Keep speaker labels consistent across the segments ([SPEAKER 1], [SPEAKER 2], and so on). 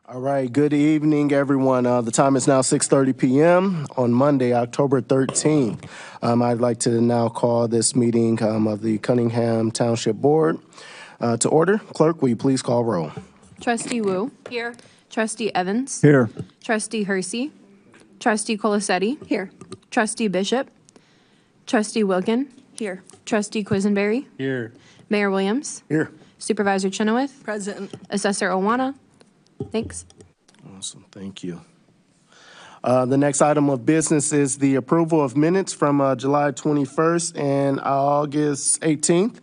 [SPEAKER 1] All right, good evening, everyone. The time is now 6:30 p.m. on Monday, October 13th. I'd like to now call this meeting of the Cunningham Township Board to order. Clerk, will you please call roll?
[SPEAKER 2] Trustee Wu.
[SPEAKER 3] Here.
[SPEAKER 2] Trustee Evans.
[SPEAKER 4] Here.
[SPEAKER 2] Trustee Hersey. Trustee Colasetti.
[SPEAKER 3] Here.
[SPEAKER 2] Trustee Bishop. Trustee Wilkin.
[SPEAKER 3] Here.
[SPEAKER 2] Trustee Quisenberry.
[SPEAKER 4] Here.
[SPEAKER 2] Mayor Williams.
[SPEAKER 1] Here.
[SPEAKER 2] Supervisor Chenoweth.
[SPEAKER 3] Present.
[SPEAKER 2] Assessor Owana. Thanks.
[SPEAKER 1] Awesome, thank you. The next item of business is the approval of minutes from July 21st and August 18th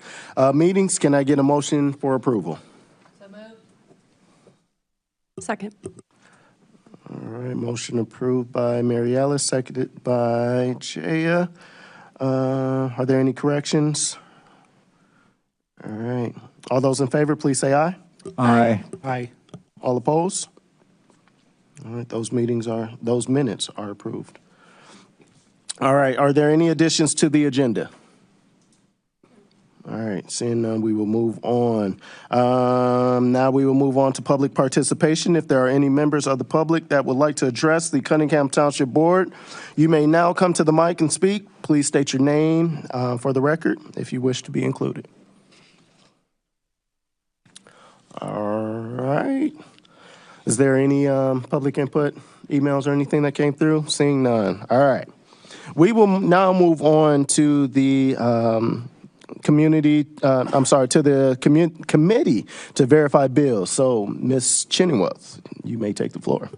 [SPEAKER 1] meetings. Can I get a motion for approval?
[SPEAKER 3] So moved.
[SPEAKER 2] Second.
[SPEAKER 1] All right, motion approved by Mary Ellis, seconded by Jaya. Are there any corrections? All right. All those in favor, please say aye.
[SPEAKER 4] Aye.
[SPEAKER 1] Aye. All opposed? All right, those minutes are approved. All right, are there any additions to the agenda? All right, seeing none, we will move on. Now we will move on to public participation. If there are any members of the public that would like to address the Cunningham Township Board, you may now come to the mic and speak. Please state your name for the record if you wish to be included. All right. Is there any public input, emails, or anything that came through? Seeing none. All right. We will now move on to the committee to verify bills. So, Ms. Chenoweth, you may take the floor.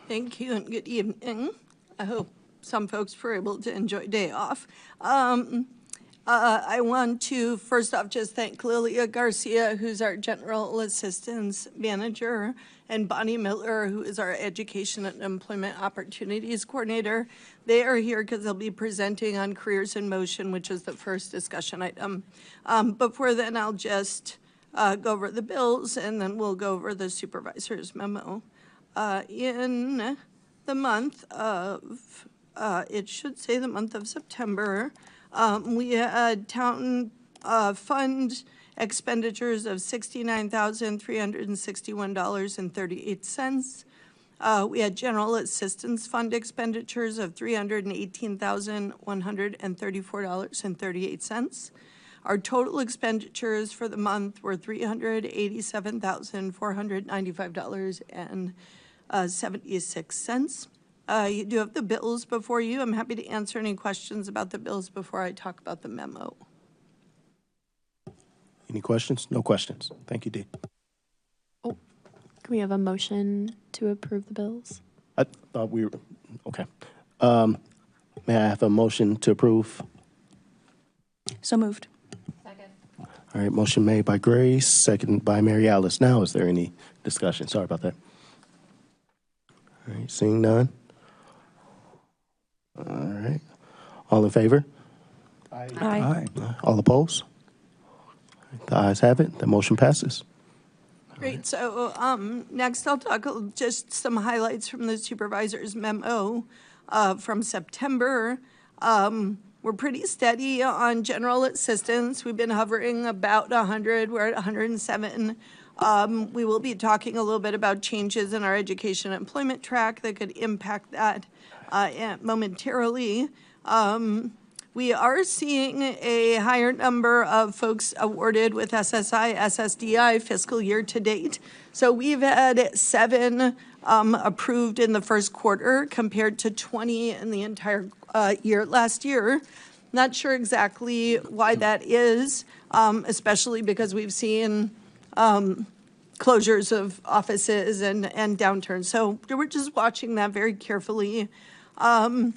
[SPEAKER 3] Thank you and good evening. I hope some folks were able to enjoy day off. I want to first off just thank Lilia Garcia, who's our General Assistance Manager, and Bonnie Miller, who is our Education and Employment Opportunities Coordinator. They are here because they'll be presenting on Careers in Motion, which is the first discussion item. Before then, I'll just go over the bills, and then we'll go over the supervisor's memo. In the month of, it should say the month of September, we had town fund expenditures of $69,361.38. We had general assistance fund expenditures of $318,134.38. Our total expenditures for the month were $387,495.76. You do have the bills before you. I'm happy to answer any questions about the bills before I talk about the memo.
[SPEAKER 1] Any questions? No questions. Thank you, Dee.
[SPEAKER 2] Oh, can we have a motion to approve the bills?
[SPEAKER 1] I thought we were, okay. May I have a motion to approve?
[SPEAKER 2] So moved.
[SPEAKER 3] Second.
[SPEAKER 1] All right, motion made by Grace, seconded by Mary Alice. Now, is there any discussion? Sorry about that. All right, seeing none. All right. All in favor?
[SPEAKER 4] Aye.
[SPEAKER 2] Aye.
[SPEAKER 1] All opposed? The ayes have it. The motion passes.
[SPEAKER 3] Great. So next I'll talk just some highlights from the supervisor's memo from September. We're pretty steady on general assistance. We've been hovering about 100. We're at 107. We will be talking a little bit about changes in our education and employment track that could impact that momentarily. We are seeing a higher number of folks awarded with SSI, SSDI fiscal year to date. So we've had 7 approved in the first quarter compared to 20 in the entire year last year. Not sure exactly why that is, especially because we've seen closures of offices and downturns. So we're just watching that very carefully. I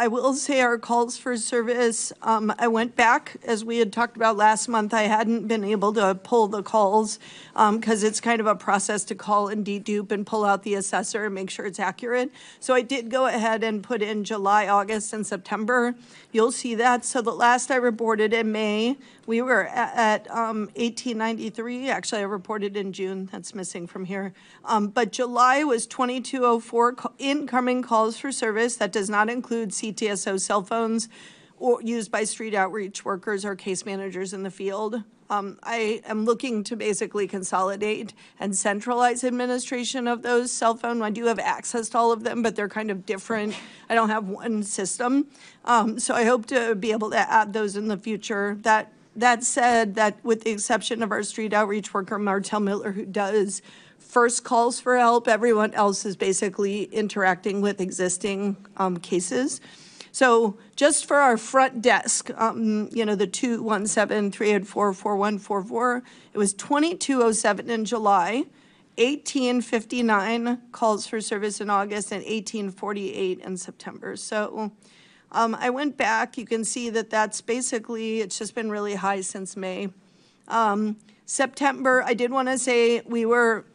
[SPEAKER 3] will say our calls for service, I went back, as we had talked about last month. I hadn't been able to pull the calls because it's kind of a process to call and dedupe and pull out the assessor and make sure it's accurate. So I did go ahead and put in July, August, and September. You'll see that. So the last I reported in May, we were at 1893. Actually, I reported in June. That's missing from here. But July was 2204 incoming calls for service. That does not include CTSO cell phones or used by street outreach workers or case managers in the field. I am looking to basically consolidate and centralize administration of those cell phone. I do have access to all of them, but they're kind of different. I don't have one system. So I hope to be able to add those in the future. That said, that with the exception of our street outreach worker, Martell Miller, who does first calls for help, everyone else is basically interacting with existing cases. So just for our front desk, the 217-384-4144, it was 2207 in July, 1859 calls for service in August, and 1848 in September. So I went back. You can see that that's basically, it's just been really high since May. September, I did want to say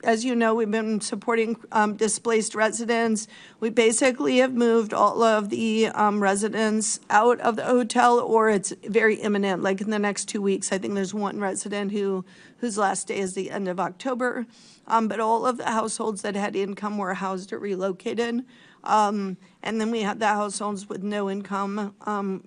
[SPEAKER 3] as you know, we've been supporting displaced residents. We basically have moved all of the residents out of the hotel, or it's very imminent, like in the next 2 weeks. I think there's one resident whose last day is the end of October. But all of the households that had income were housed or relocated. And then we had the households with no income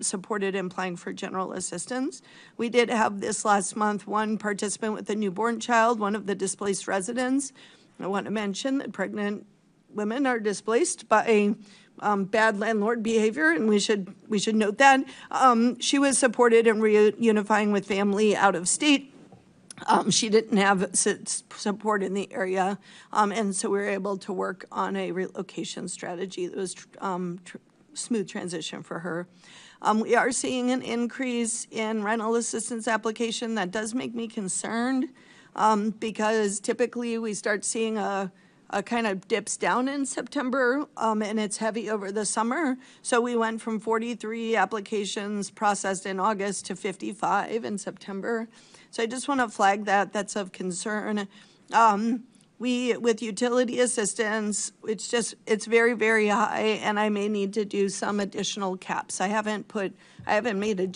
[SPEAKER 3] supported and applying for general assistance. We did have this last month one participant with a newborn child, one of the displaced residents. I want to mention that pregnant women are displaced by bad landlord behavior, and we should note that. She was supported in reunifying with family out of state. She didn't have support in the area, and so we were able to work on a relocation strategy that was smooth transition for her. We are seeing an increase in rental assistance application. That does make me concerned because typically we start seeing a kind of dips down in September, and it's heavy over the summer. So we went from 43 applications processed in August to 55 in September. So I just want to flag that. That's of concern. With utility assistance, it's very, very high, and I may need to do some additional caps. I haven't made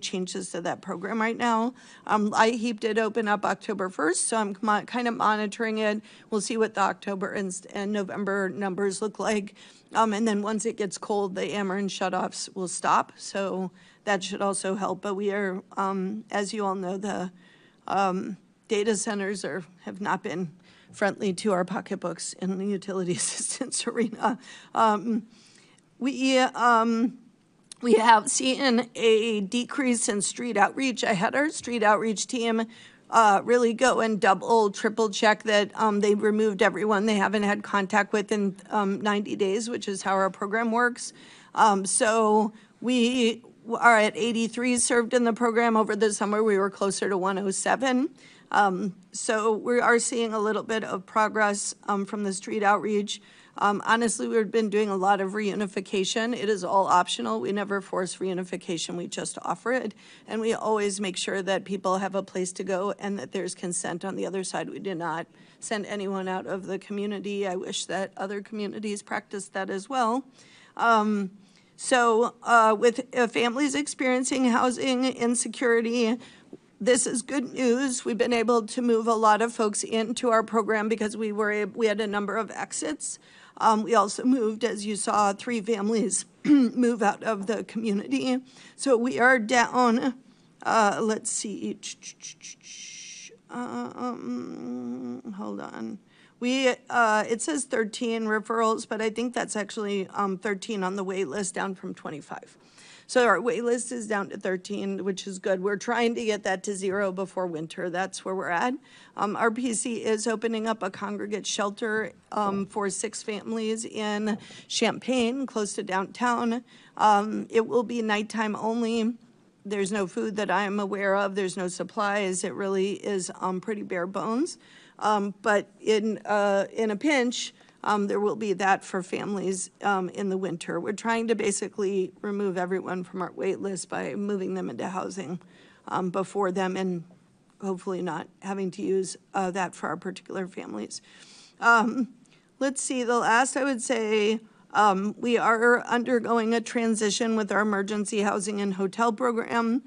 [SPEAKER 3] changes to that program right now. IHEAP did open up October 1st, so I'm kind of monitoring it. We'll see what the October and November numbers look like. And then once it gets cold, the Ameren shutoffs will stop. So that should also help. But we are, as you all know, the data centers have not been friendly to our pocketbooks in the utility assistance arena. We have seen a decrease in street outreach. I had our street outreach team really go and double, triple check that they removed everyone they haven't had contact with in 90 days, which is how our program works. So we are at 83 served in the program. Over the summer, we were closer to 107. So we are seeing a little bit of progress from the street outreach. Honestly, we've been doing a lot of reunification. It is all optional. We never force reunification. We just offer it. And we always make sure that people have a place to go and that there's consent on the other side. We did not send anyone out of the community. I wish that other communities practiced that as well. So with families experiencing housing insecurity, this is good news. We've been able to move a lot of folks into our program because we had a number of exits. We also moved, as you saw, 3 families move out of the community. So we are down, let's see, hold on. It says 13 referrals, but I think that's actually 13 on the wait list, down from 25. So our wait list is down to 13, which is good. We're trying to get that to 0 before winter. That's where we're at. RPC is opening up a congregate shelter for 6 families in Champaign, close to downtown. It will be nighttime only. There's no food that I'm aware of. There's no supplies. It really is pretty bare bones. But in a pinch, there will be that for families in the winter. We're trying to basically remove everyone from our wait list by moving them into housing before them and hopefully not having to use that for our particular families. Let's see, the last I would say, we are undergoing a transition with our emergency housing and hotel program.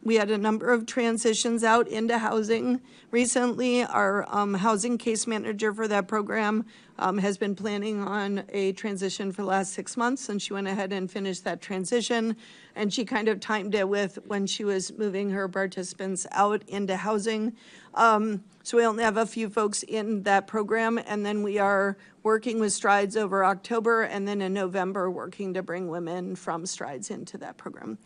[SPEAKER 3] We had a number of transitions out into housing recently. Our housing case manager for that program has been planning on a transition for the last 6 months, and she went ahead and finished that transition. And she kind of timed it with when she was moving her participants out into housing. So we only have a few folks in that program, and then we are working with Strides over October, and then in November, working to bring women from Strides into that program.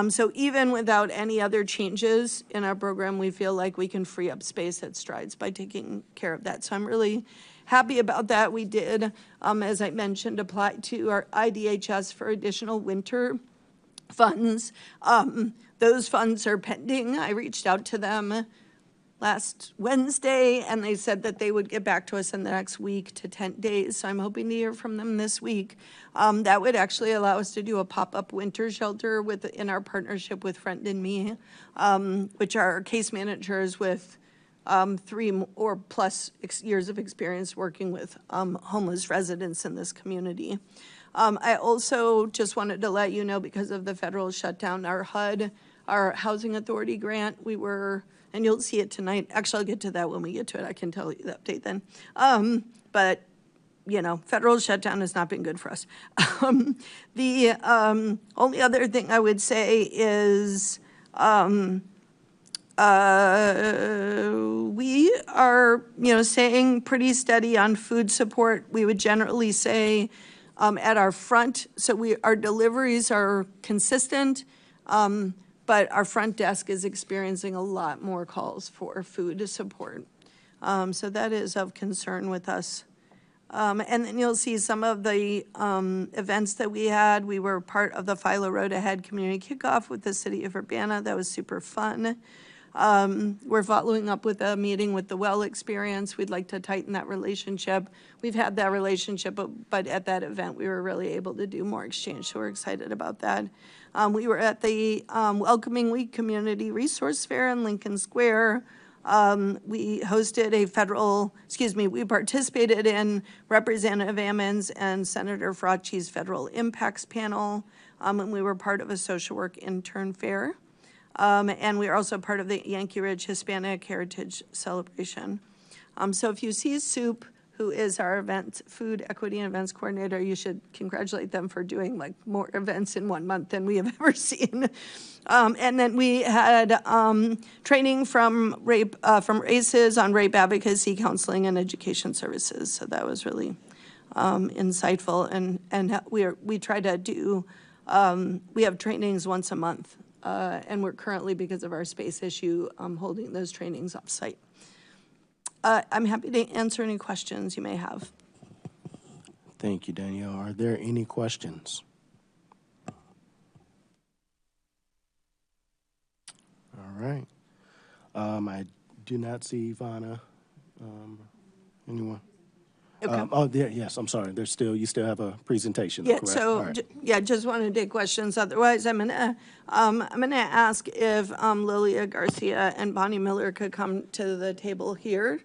[SPEAKER 3] So even without any other changes in our program, we feel like we can free up space at Strides by taking care of that. So I'm really happy about that. We did, as I mentioned, apply to our IDHS for additional winter funds. Those funds are pending. I reached out to them last Wednesday, and they said that they would get back to us in the next week to 10 days. So I'm hoping to hear from them this week. That would actually allow us to do a pop-up winter shelter in our partnership with Friend and Me, which are case managers with 3 or plus years of experience working with homeless residents in this community. I also just wanted to let you know, because of the federal shutdown, our HUD, our Housing Authority grant, we were, and you'll see it tonight. Actually, I'll get to that when we get to it. I can tell you the update then. But, you know, federal shutdown has not been good for us. The only other thing I would say is we are, staying pretty steady on food support. We would generally say at our front, so our deliveries are consistent, but our front desk is experiencing a lot more calls for food support. So that is of concern with us. And then you'll see some of the events that we had. We were part of the Philo Road Ahead Community Kickoff with the City of Urbana. That was super fun. We're following up with a meeting with the Well Experience. We'd like to tighten that relationship. We've had that relationship, but at that event, we were really able to do more exchange, so we're excited about that. We were at the Welcoming Week Community Resource Fair in Lincoln Square. We hosted we participated in Representative Ammons and Senator Fracci's Federal Impacts Panel, and we were part of a social work intern fair. And we are also part of the Yankee Ridge Hispanic Heritage Celebration. So if you see Soup, who is our food equity and events coordinator, you should congratulate them for doing like more events in 1 month than we have ever seen. And then we had training from RACES on rape advocacy, counseling, and education services. So that was really insightful. And we try to do, we have trainings once a month. And we're currently, because of our space issue, holding those trainings off-site. I'm happy to answer any questions you may have.
[SPEAKER 1] Thank you, Danielle. Are there any questions? All right. I do not see Ivana. Anyone? Okay. Yes, I'm sorry. You still have a presentation.
[SPEAKER 3] Yeah,
[SPEAKER 1] correct?
[SPEAKER 3] so, right. Just wanted to take questions. Otherwise, I'm gonna ask if Lilia Garcia and Bonnie Miller could come to the table here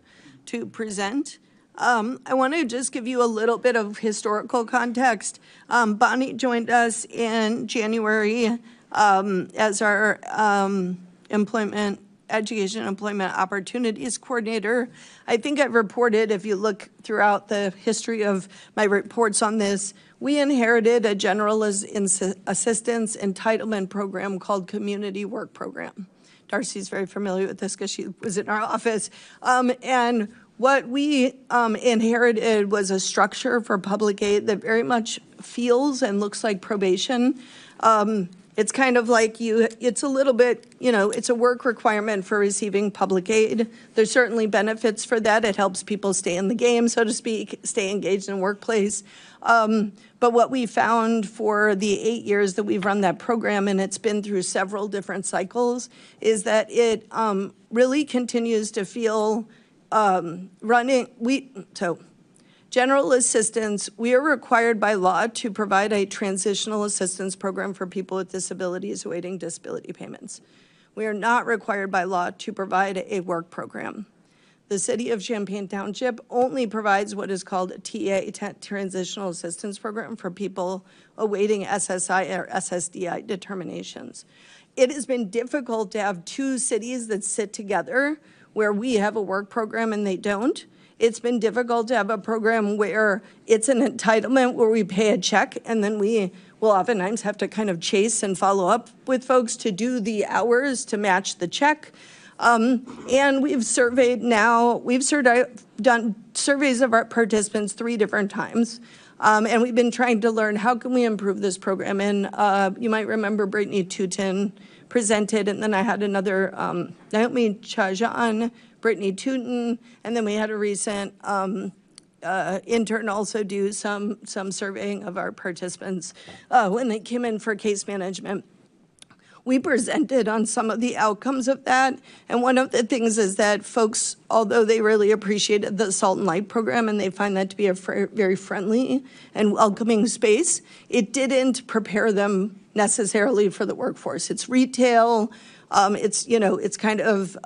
[SPEAKER 3] to present. I want to just give you a little bit of historical context. Bonnie joined us in January as our Education and Employment Opportunities Coordinator. I think I've reported, if you look throughout the history of my reports on this, we inherited a general assistance entitlement program called Community Work Program. Darcy's very familiar with this because she was in our office. And what we inherited was a structure for public aid that very much feels and looks like probation. It's kind of like it's a little bit, it's a work requirement for receiving public aid. There's certainly benefits for that. It helps people stay in the game, so to speak, stay engaged in the workplace. But what we found for the 8 years that we've run that program, and it's been through several different cycles, is that it really continues to feel General assistance, we are required by law to provide a transitional assistance program for people with disabilities awaiting disability payments. We are not required by law to provide a work program. The City of Cunningham Township only provides what is called a TA, Transitional Assistance Program, for people awaiting SSI or SSDI determinations. it has been difficult to have two cities that sit together where we have a work program and they don't. It's been difficult to have a program where it's an entitlement where we pay a check and then we will oftentimes have to kind of chase and follow up with folks to do the hours to match the check. And we've done surveys of our participants 3 different times. And we've been trying to learn how can we improve this program. And you might remember Brittany Tootin presented, and then I had another, Naomi Chajan, Brittany Tootin, and then we had a recent intern also do some surveying of our participants when they came in for case management. We presented on some of the outcomes of that, and one of the things is that folks, although they really appreciated the Salt and Light program and they find that to be a very friendly and welcoming space, it didn't prepare them necessarily for the workforce. It's retail, it's kind of,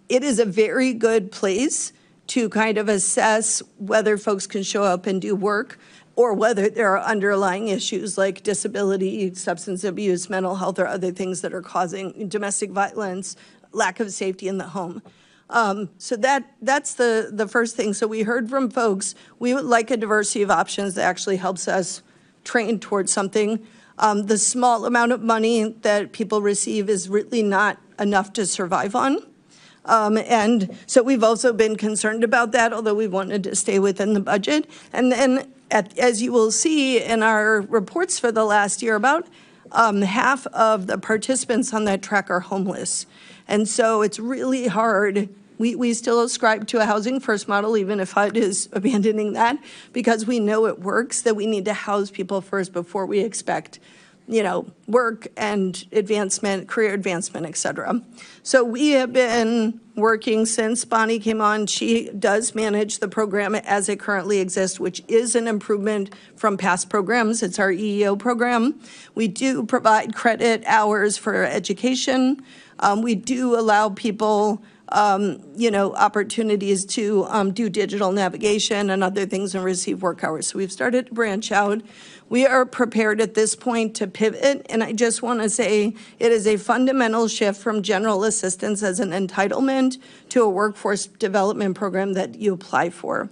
[SPEAKER 3] it is a very good place to kind of assess whether folks can show up and do work, or whether there are underlying issues like disability, substance abuse, mental health, or other things that are causing domestic violence, lack of safety in the home. So that's the first thing. So we heard from folks, we would like a diversity of options that actually helps us train towards something. The small amount of money that people receive is really not enough to survive on. And so we've also been concerned about that, although we wanted to stay within the budget. And then, as you will see in our reports for the last year, about half of the participants on that track are homeless. And so it's really hard. We still ascribe to a housing first model, even if HUD is abandoning that, because we know it works, that we need to house people first before we expect work and advancement, career advancement, et cetera. So we have been working since Bonnie came on. She does manage the program as it currently exists, which is an improvement from past programs. It's our EEO program. We do provide credit hours for education. We do allow people opportunities to do digital navigation and other things and receive work hours. So we've started to branch out. We are prepared at this point to pivot, and I just want to say it is a fundamental shift from general assistance as an entitlement to a workforce development program that you apply for.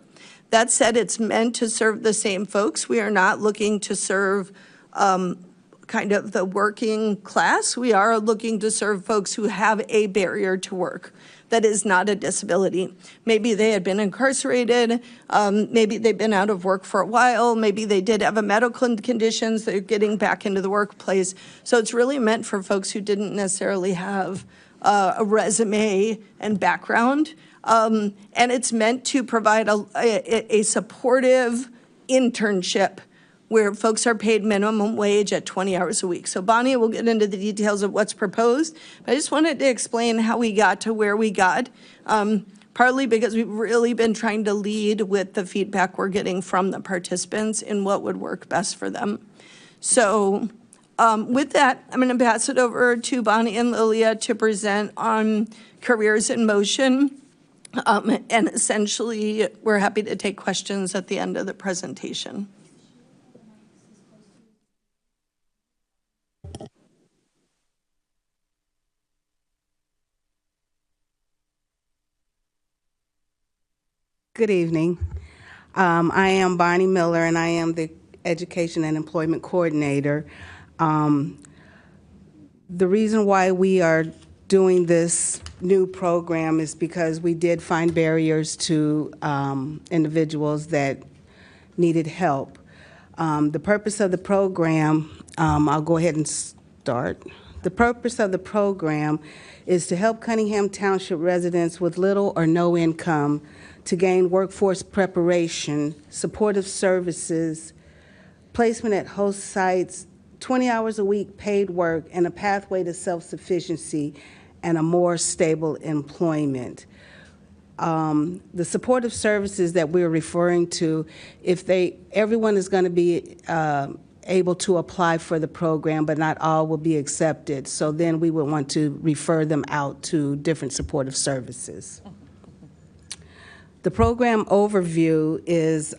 [SPEAKER 3] That said, it's meant to serve the same folks. We are not looking to serve kind of the working class. We are looking to serve folks who have a barrier to work that is not a disability. Maybe they had been incarcerated, maybe they've been out of work for a while, maybe they did have a medical conditions, they're getting back into the workplace. So it's really meant for folks who didn't necessarily have a resume and background. And it's meant to provide a supportive internship where folks are paid minimum wage at 20 hours a week. So Bonnie will get into the details of what's proposed, but I just wanted to explain how we got to where we got, partly because we've really been trying to lead with the feedback we're getting from the participants in what would work best for them. So with that, I'm going to pass it over to Bonnie and Lilia to present on Careers in Motion. And essentially, we're happy to take questions at the end of the presentation.
[SPEAKER 4] Good evening. I am Bonnie Miller, and I am the Education and Employment Coordinator. The reason why we are doing this new program is because we did find barriers to individuals that needed help. The purpose of the program, I'll go ahead and start. The purpose of the program is to help Cunningham Township residents with little or no income to gain workforce preparation, supportive services, placement at host sites, 20 hours a week paid work, and a pathway to self-sufficiency and a more stable employment. The supportive services that we're referring to, everyone is going to be able to apply for the program, but not all will be accepted. So then we would want to refer them out to different supportive services. The program overview is,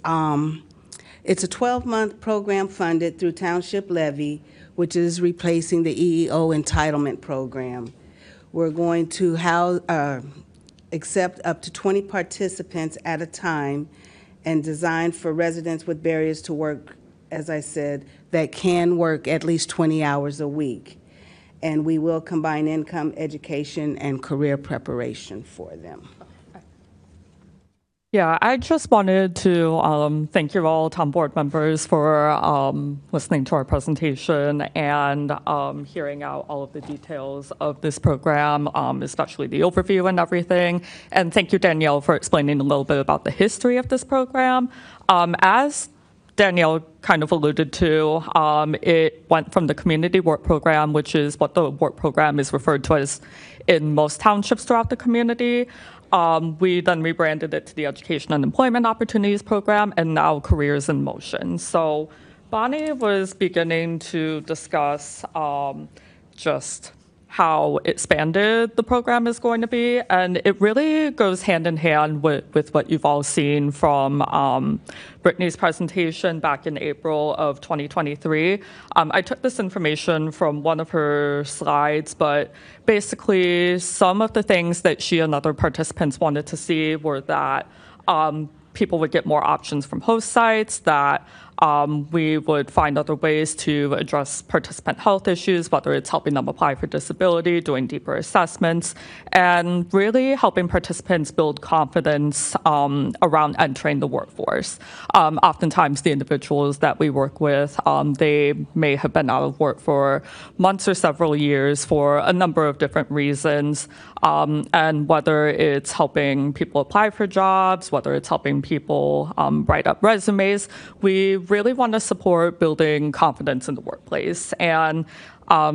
[SPEAKER 4] it's a 12-month program funded through Township Levy which is replacing the EEO entitlement program. We're going to accept up to 20 participants at a time and design for residents with barriers to work, as I said, that can work at least 20 hours a week. And we will combine income, education, and career preparation for them.
[SPEAKER 5] Yeah, I just wanted to thank you all, town board members, for listening to our presentation and hearing out all of the details of this program, especially the overview and everything. And thank you, Danielle, for explaining a little bit about the history of this program. As Danielle kind of alluded to, it went from the community work program, which is what the work program is referred to as in most townships throughout the community. We then rebranded it to the Education and Employment Opportunities Program, and now Careers in Motion. So Bonnie was beginning to discuss just how expanded the program is going to be, and it really goes hand in hand with what you've all seen from Brittany's presentation back in April of 2023. I took this information from one of her slides, but basically some of the things that she and other participants wanted to see were that people would get more options from host sites, that we would find other ways to address participant health issues, whether it's helping them apply for disability, doing deeper assessments, and really helping participants build confidence around entering the workforce. Oftentimes, the individuals that we work with, they may have been out of work for months or several years for a number of different reasons, and whether it's helping people apply for jobs, whether it's helping people write up resumes, we really want to support building confidence in the workplace, and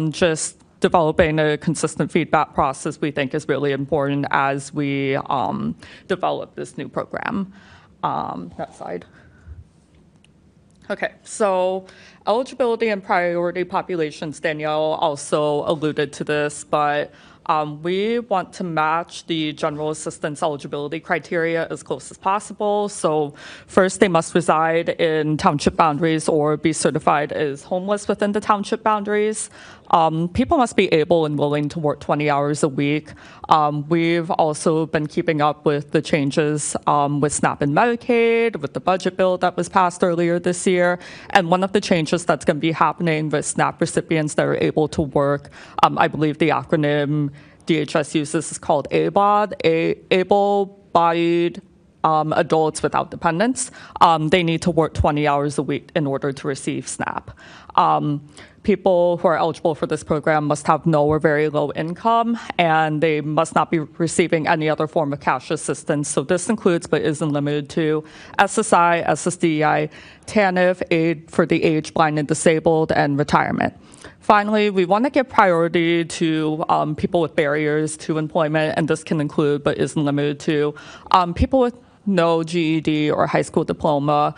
[SPEAKER 5] just developing a consistent feedback process we think is really important as we develop this new program. Next slide. Okay, so eligibility and priority populations, Danielle also alluded to this, but we want to match the general assistance eligibility criteria as close as possible. So first, they must reside in township boundaries or be certified as homeless within the township boundaries. People must be able and willing to work 20 hours a week. We've also been keeping up with the changes with SNAP and Medicaid, with the budget bill that was passed earlier this year. And one of the changes that's going to be happening with SNAP recipients that are able to work, I believe the acronym DHS uses is called ABOD, able-bodied adults without dependents. They need to work 20 hours a week in order to receive SNAP. People who are eligible for this program must have no or very low income, and they must not be receiving any other form of cash assistance. So this includes, but isn't limited to, SSI, SSDI, TANF, aid for the aged, blind, and disabled, and retirement. Finally, we want to give priority to people with barriers to employment, and this can include, but isn't limited to, people with no GED or high school diploma,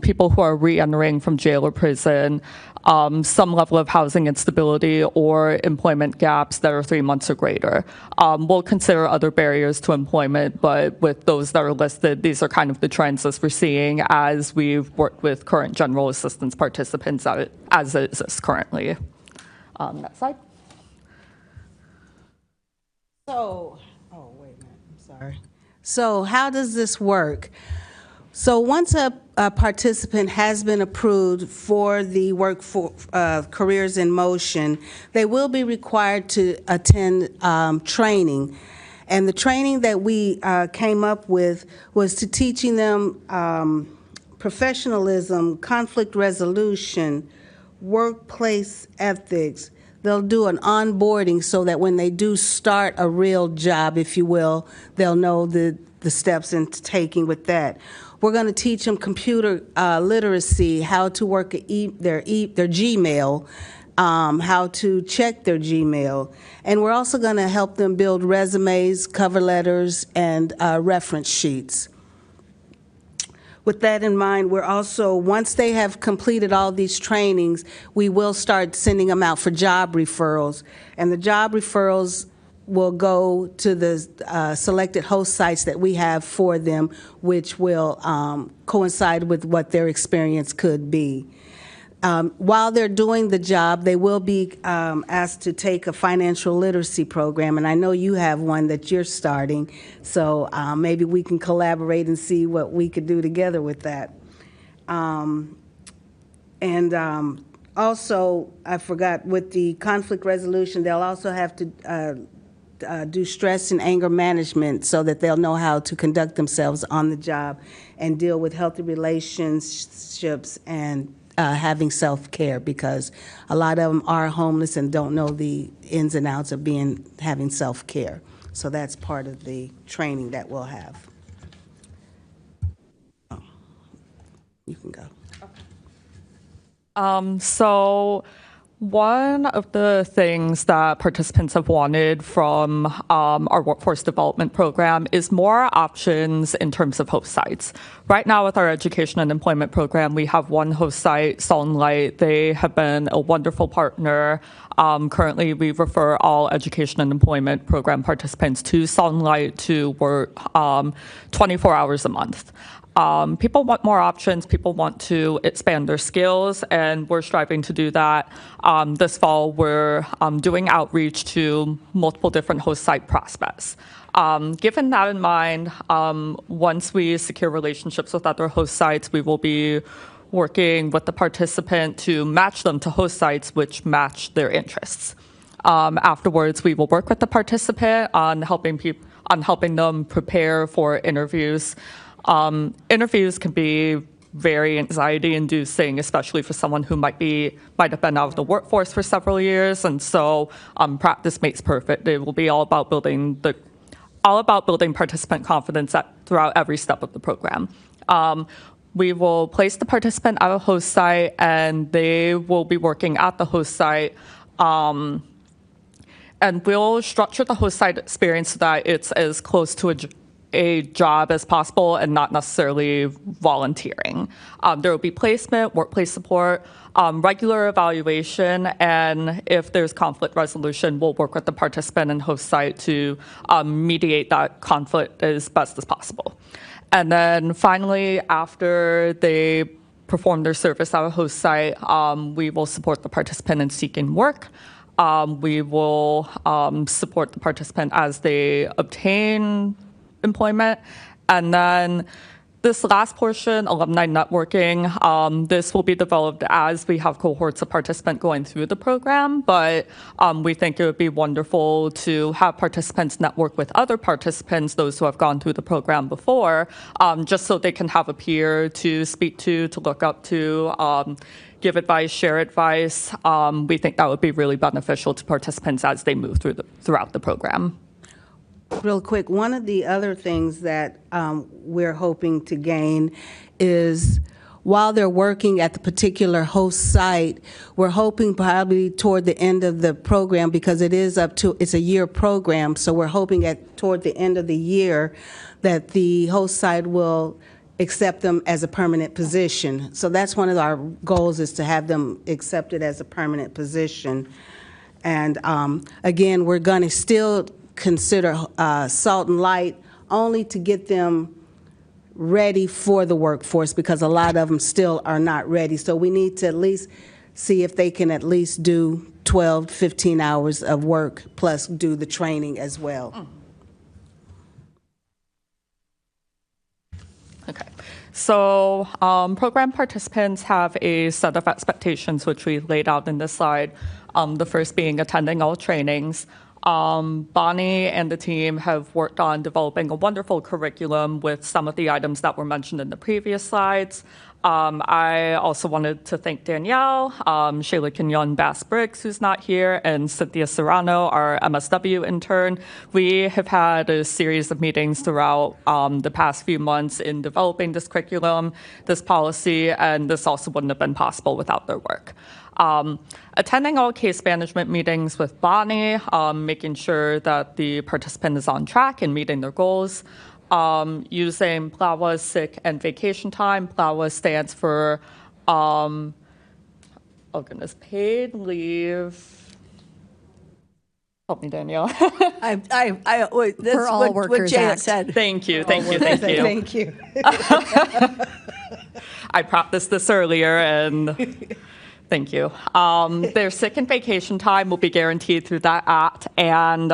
[SPEAKER 5] people who are re-entering from jail or prison, some level of housing instability or employment gaps that are 3 months or greater. We'll consider other barriers to employment, but with those that are listed, these are kind of the trends as we're seeing as we've worked with current general assistance participants as it exists currently. Next slide.
[SPEAKER 4] So, wait a minute, I'm sorry. So how does this work? So once a participant has been approved for the work for Careers in Motion, they will be required to attend training. And the training that we came up with was to teaching them professionalism, conflict resolution, workplace ethics. They'll do an onboarding so that when they do start a real job, if you will, they'll know the steps in taking with that. We're going to teach them computer literacy, how to work their Gmail, how to check their Gmail. And we're also going to help them build resumes, cover letters, and reference sheets. With that in mind, we're also, once they have completed all these trainings, we will start sending them out for job referrals. And the job referrals will go to the selected host sites that we have for them, which will coincide with what their experience could be. While they're doing the job, they will be asked to take a financial literacy program, and I know you have one that you're starting, so maybe we can collaborate and see what we could do together with that. Also, I forgot, with the conflict resolution, they'll also have to do stress and anger management so that they'll know how to conduct themselves on the job and deal with healthy relationships and having self-care, because a lot of them are homeless and don't know the ins and outs of having self-care. So that's part of the training that we'll have. Oh, you can go.
[SPEAKER 5] So one of the things that participants have wanted from our workforce development program is more options in terms of host sites. Right now with our education and employment program, we have one host site, Salt and Light. They have been a wonderful partner. Currently, we refer all education and employment program participants to Salt and Light to work 24 hours a month. People want more options. People want to expand their skills, and we're striving to do that. This fall, we're doing outreach to multiple different host site prospects. Given that in mind, once we secure relationships with other host sites, we will be working with the participant to match them to host sites which match their interests. Afterwards, we will work with the participant on helping them prepare for interviews. Interviews can be very anxiety-inducing, especially for someone who might have been out of the workforce for several years, and so practice makes perfect. It will be all about building participant confidence throughout every step of the program. We will place the participant at a host site, and they will be working at the host site. And we'll structure the host site experience so that it's as close to a job as possible and not necessarily volunteering. There will be placement, workplace support, regular evaluation, and if there's conflict resolution, we'll work with the participant and host site to mediate that conflict as best as possible. And then finally, after they perform their service at a host site, we will support the participant in seeking work. We will support the participant as they obtain employment. And then this last portion, alumni networking, this will be developed as we have cohorts of participants going through the program, but we think it would be wonderful to have participants network with other participants, those who have gone through the program before, just so they can have a peer to speak to look up to, give advice, share advice. We think that would be really beneficial to participants as they move throughout the program.
[SPEAKER 4] Real quick, one of the other things that we're hoping to gain is, while they're working at the particular host site, we're hoping probably toward the end of the program, because it's a year program, so we're hoping toward the end of the year that the host site will accept them as a permanent position. So that's one of our goals, is to have them accepted as a permanent position. And again, we're going to still consider Salt and Light only to get them ready for the workforce, because a lot of them still are not ready. So we need to at least see if they can at least do 12, 15 hours of work plus do the training as well.
[SPEAKER 5] Okay. So program participants have a set of expectations which we laid out in this slide, the first being attending all trainings. Bonnie and the team have worked on developing a wonderful curriculum with some of the items that were mentioned in the previous slides. I also wanted to thank Danielle, Shayla Kenyon Bass-Briggs, who's not here, and Cynthia Serrano, our MSW intern. We have had a series of meetings throughout the past few months in developing this curriculum, this policy, and this also wouldn't have been possible without their work. Attending all case management meetings with Bonnie, making sure that the participant is on track and meeting their goals. Using PLAWA sick and vacation time. PLAWA stands for, paid leave. Help me, Danielle.
[SPEAKER 3] That's
[SPEAKER 2] all
[SPEAKER 3] what
[SPEAKER 2] workers
[SPEAKER 3] Janet
[SPEAKER 2] act.
[SPEAKER 3] said.
[SPEAKER 5] Thank you.
[SPEAKER 4] Thank you.
[SPEAKER 5] I practiced this earlier, and Thank you. Their sick and vacation time will be guaranteed through that act, and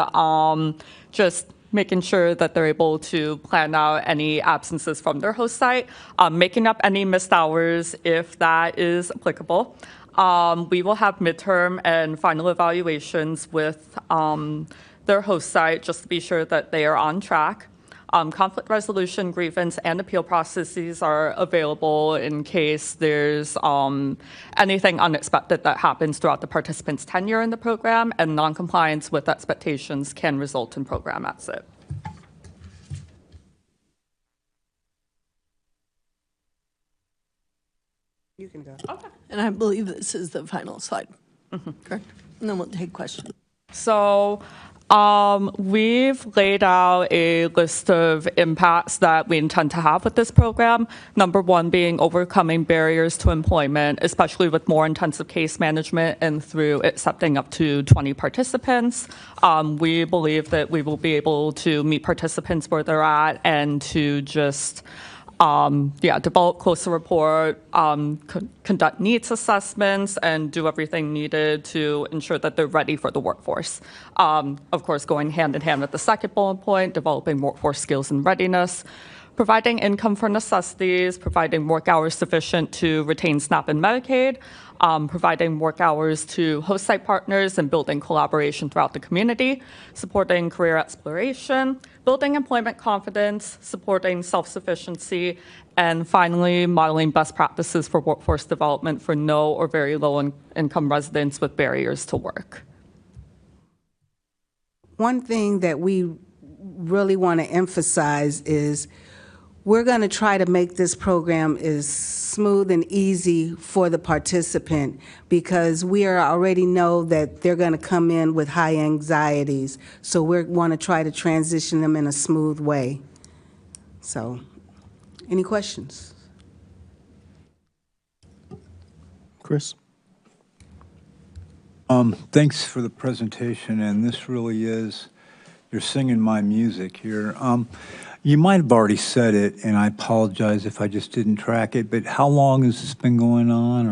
[SPEAKER 5] just making sure that they're able to plan out any absences from their host site, making up any missed hours if that is applicable. We will have midterm and final evaluations with their host site just to be sure that they are on track. Conflict resolution, grievance, and appeal processes are available in case there's anything unexpected that happens throughout the participant's tenure in the program, and noncompliance with expectations can result in program exit.
[SPEAKER 4] You can go.
[SPEAKER 5] Okay.
[SPEAKER 3] And I believe this is the final slide. Correct? And then we'll take questions.
[SPEAKER 5] So we've laid out a list of impacts that we intend to have with this program. Number one being overcoming barriers to employment, especially with more intensive case management and through accepting up to 20 participants. We believe that we will be able to meet participants where they're at and to just develop closer rapport, conduct needs assessments, and do everything needed to ensure that they're ready for the workforce. Of course, going hand in hand with the second bullet point, developing workforce skills and readiness, providing income for necessities, providing work hours sufficient to retain SNAP and Medicaid, providing work hours to host site partners and building collaboration throughout the community, supporting career exploration, building employment confidence, supporting self-sufficiency, and finally, modeling best practices for workforce development for no or very low income residents with barriers to work.
[SPEAKER 4] One thing that we really want to emphasize is we're going to try to make this program as smooth and easy for the participant, because we already know that they're going to come in with high anxieties. So we want to try to transition them in a smooth way. So, any questions?
[SPEAKER 1] Chris?
[SPEAKER 6] Thanks for the presentation, and this really is, you're singing my music here. You might have already said it, and I apologize if I just didn't track it, but how long has this been going on,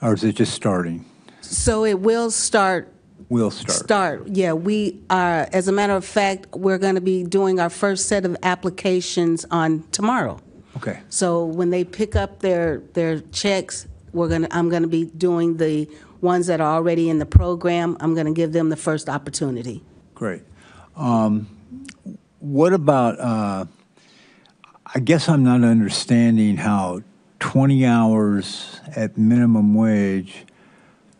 [SPEAKER 6] or is it just starting?
[SPEAKER 4] So it will start.
[SPEAKER 6] Will start.
[SPEAKER 4] Yeah, we are, as a matter of fact, we're going to be doing our first set of applications on tomorrow.
[SPEAKER 6] Okay.
[SPEAKER 4] So when they pick up their checks, I'm going to be doing the ones that are already in the program. I'm going to give them the first opportunity.
[SPEAKER 6] Great. What about, I guess I'm not understanding how 20 hours at minimum wage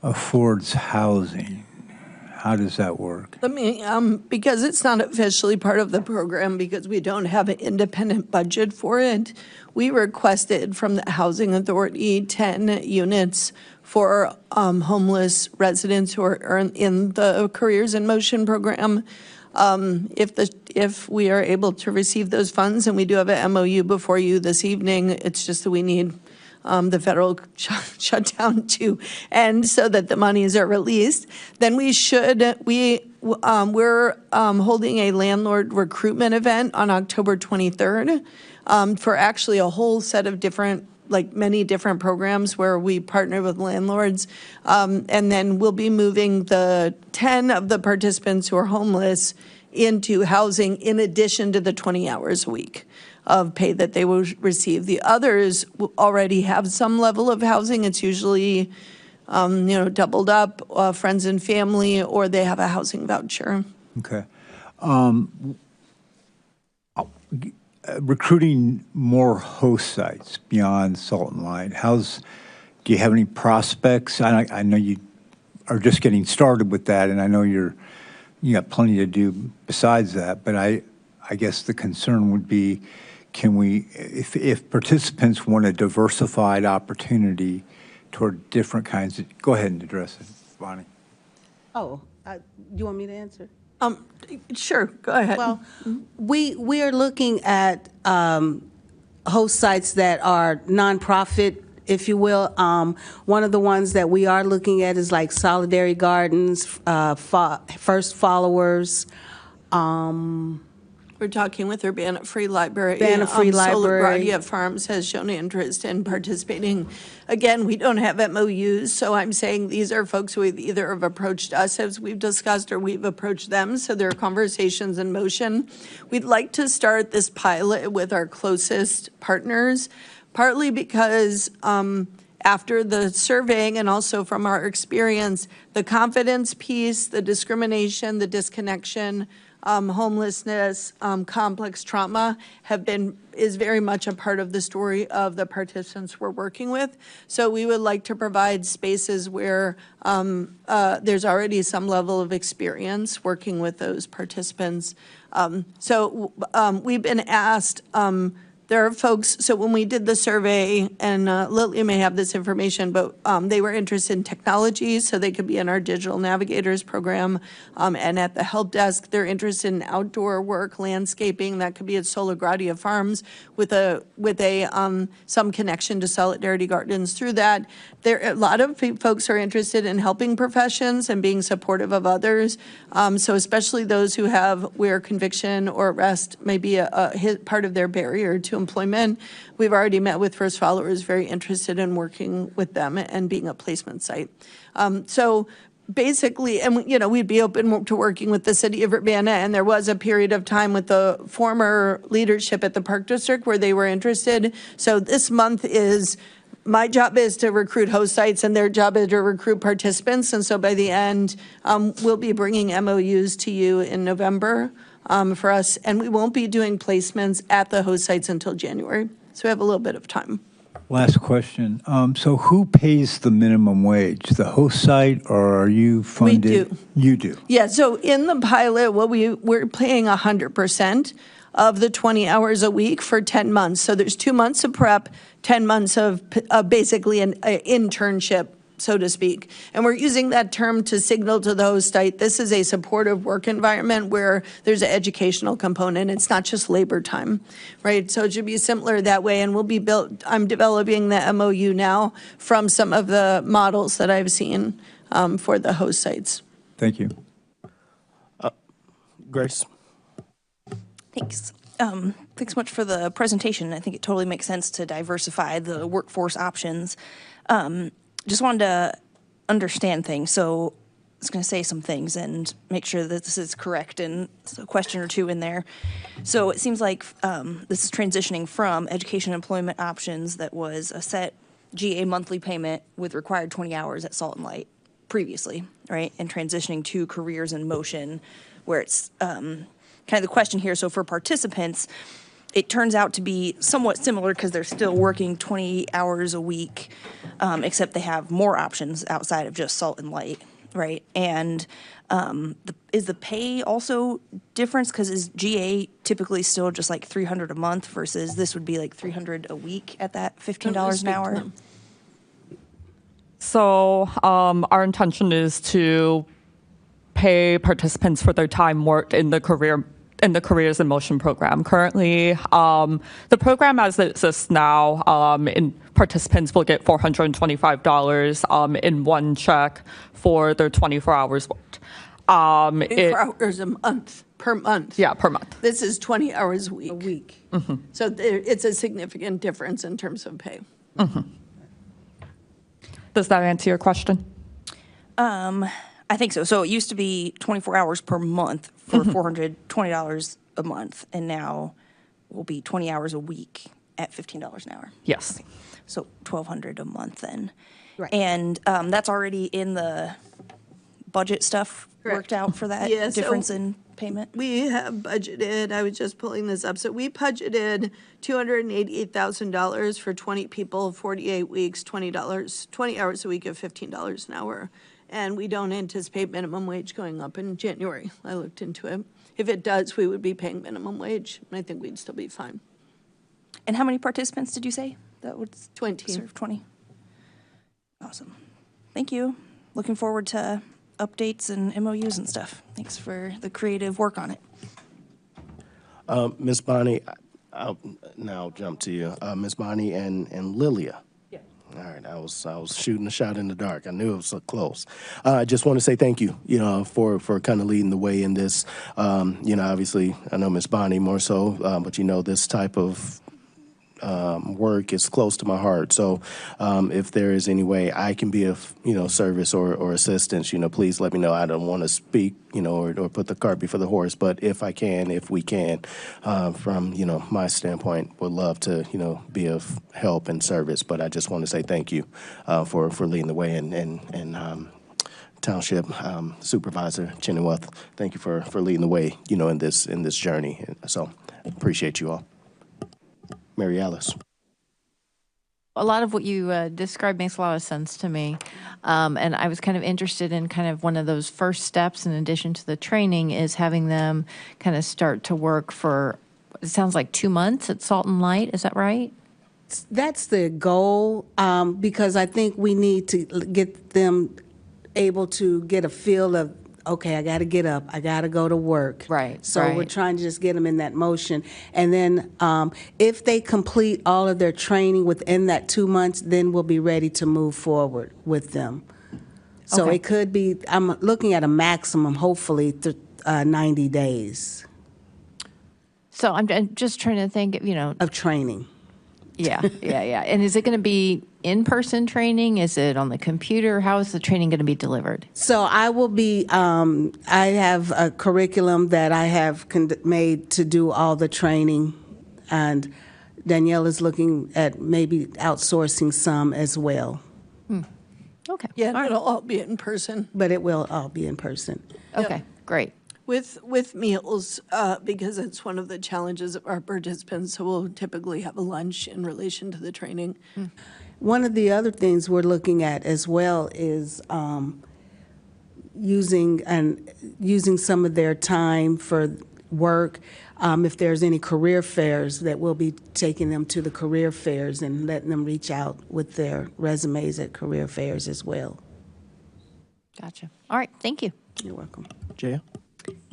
[SPEAKER 6] affords housing. How does that work?
[SPEAKER 3] Let me, because it's not officially part of the program, because we don't have an independent budget for it, we requested from the Housing Authority 10 units for homeless residents who are in the Careers in Motion program. If we are able to receive those funds, and we do have an MOU before you this evening, it's just that we need the federal shutdown to end so that the monies are released, then we're holding a landlord recruitment event on October 23rd for actually a whole set of different, like many different programs where we partner with landlords. And then we'll be moving the 10 of the participants who are homeless into housing in addition to the 20 hours a week of pay that they will receive. The others will already have some level of housing. It's usually, doubled up, friends and family, or they have a housing voucher.
[SPEAKER 6] Okay. Recruiting more host sites beyond Salt and Light. Do you have any prospects? I know you are just getting started with that, and I know you got plenty to do besides that, but I guess the concern would be, can we, if participants want a diversified opportunity toward different kinds of, go ahead and address it, Bonnie.
[SPEAKER 4] Oh, do you want me to answer?
[SPEAKER 3] Sure, go ahead.
[SPEAKER 4] Well, we are looking at host sites that are nonprofit, if you will. One of the ones that we are looking at is like Solidarity Gardens, First Followers.
[SPEAKER 3] We're talking with Urbana Free Library.
[SPEAKER 4] Urbana Free Library.
[SPEAKER 3] Sola Farms has shown interest in participating. Again, we don't have MOUs, so I'm saying these are folks who either have approached us as we've discussed or we've approached them, so there are conversations in motion. We'd like to start this pilot with our closest partners, partly because after the surveying and also from our experience, the confidence piece, the discrimination, the disconnection, homelessness, complex trauma is very much a part of the story of the participants we're working with. So we would like to provide spaces where there's already some level of experience working with those participants. We've been asked, there are folks, so when we did the survey, and Lily may have this information, but they were interested in technology, so they could be in our Digital Navigators program, and at the help desk, they're interested in outdoor work, landscaping, that could be at Sola Gradia Farms with some connection to Solidarity Gardens through that. A lot of folks are interested in helping professions and being supportive of others, so especially those where conviction or arrest may be a part of their barrier to employment. We've already met with First Followers, very interested in working with them and being a placement site. So basically, and we'd be open to working with the city of Urbana, and there was a period of time with the former leadership at the Park District where they were interested. So this month my job is to recruit host sites, and their job is to recruit participants. And so by the end, we'll be bringing MOUs to you in November for us, and we won't be doing placements at the host sites until January. So we have a little bit of time.
[SPEAKER 6] Last question. So who pays the minimum wage? The host site, or are you funded?
[SPEAKER 3] We do.
[SPEAKER 6] You do?
[SPEAKER 3] Yeah, so in the pilot, we're paying 100% of the 20 hours a week for 10 months. So there's 2 months of prep, 10 months of basically an internship, so to speak. And we're using that term to signal to the host site, this is a supportive work environment where there's an educational component. It's not just labor time, right? So it should be simpler that way. And I'm developing the MOU now from some of the models that I've seen for the host sites.
[SPEAKER 6] Thank you.
[SPEAKER 1] Grace?
[SPEAKER 7] Thanks. Thanks so much for the presentation. I think it totally makes sense to diversify the workforce options. Just wanted to understand things. So I was going to say some things and make sure that this is correct, and a question or two in there. So it seems like this is transitioning from education and employment options that was a set GA monthly payment with required 20 hours at Salt and Light previously, right? And transitioning to careers in motion, where it's kind of the question here. So for participants, it turns out to be somewhat similar because they're still working 20 hours a week, except they have more options outside of just Salt and Light, right? And is the pay also difference? Because is GA typically still just like $300 a month versus this would be like $300 a week at that $15 an hour?
[SPEAKER 5] So our intention is to pay participants for their time worked in the Careers in Motion program. Currently, the program as it exists now, participants will get $425 in one check for their 24 hours worked.
[SPEAKER 3] 24 hours per month.
[SPEAKER 5] Yeah, per month.
[SPEAKER 3] This is 20 hours a week.
[SPEAKER 4] A week.
[SPEAKER 5] Mm-hmm.
[SPEAKER 3] So it's a significant difference in terms of pay.
[SPEAKER 5] Mm-hmm. Does that answer your question?
[SPEAKER 7] I think so. So it used to be 24 hours per month for $420 a month, and now will be 20 hours a week at $15 an hour.
[SPEAKER 5] Yes.
[SPEAKER 7] Okay. So $1,200 a month then.
[SPEAKER 4] Right.
[SPEAKER 7] And that's already in the budget stuff worked out for that difference in payment? We
[SPEAKER 3] have budgeted, I was just pulling this up, so we budgeted $288,000 for 20 people, 48 weeks, $20 hours a week at $15 an hour. And we don't anticipate minimum wage going up in January. I looked into it. If it does, we would be paying minimum wage, and I think we'd still be fine.
[SPEAKER 7] And how many participants did you say that would
[SPEAKER 3] 20.
[SPEAKER 7] serve? 20. Awesome. Thank you. Looking forward to updates and MOUs and stuff. Thanks for the creative work on it.
[SPEAKER 1] Ms. Bonnie, I'll now jump to you. Ms. Bonnie and Lilia.
[SPEAKER 8] Yeah.
[SPEAKER 1] All right, I was shooting a shot in the dark. I knew it was so close. I just want to say thank you, for kind of leading the way in this. Obviously, I know Miss Bonnie more so, but this type of work is close to my heart. So if there is any way I can be of, service or assistance, please let me know. I don't want to speak, or put the cart before the horse, but if we can, from, my standpoint, would love to, be of help and service. But I just want to say thank you for leading the way and Township Supervisor Chenoweth, thank you for leading the way, in this journey. So appreciate you all. Mary Alice.
[SPEAKER 8] A lot of what you described makes a lot of sense to me. And I was kind of interested in kind of one of those first steps in addition to the training is having them kind of start to work for, it sounds like 2 months at Salt and Light. Is that right?
[SPEAKER 4] That's the goal, because I think we need to get them able to get a feel of, okay, I got to get up, I got to go to work.
[SPEAKER 8] Right,
[SPEAKER 4] So we're
[SPEAKER 8] right.
[SPEAKER 4] trying to just get them in that motion. And then if they complete all of their training within that 2 months, then we'll be ready to move forward with them. So
[SPEAKER 8] Okay.
[SPEAKER 4] it could be, I'm looking at a maximum, hopefully, 90 days
[SPEAKER 8] So I'm just trying to think,
[SPEAKER 4] of training.
[SPEAKER 8] yeah. And is it going to be in-person training? Is it on the computer? How is the training going to be delivered?
[SPEAKER 4] So I will be, I have a curriculum that I have made to do all the training, and Danielle is looking at maybe outsourcing some as well,
[SPEAKER 8] Okay.
[SPEAKER 3] Yeah,
[SPEAKER 8] All right.
[SPEAKER 3] it'll all be in person.
[SPEAKER 4] but it will all be in person.
[SPEAKER 8] Okay, great.
[SPEAKER 3] With meals, because it's one of the challenges of our participants, so we'll typically have a lunch in relation to the training.
[SPEAKER 4] One of the other things we're looking at as well is using some of their time for work. If there's any career fairs, that we'll be taking them to the career fairs and letting them reach out with their resumes at career fairs as well.
[SPEAKER 8] Gotcha. All right, thank you.
[SPEAKER 4] You're welcome.
[SPEAKER 1] Jaya?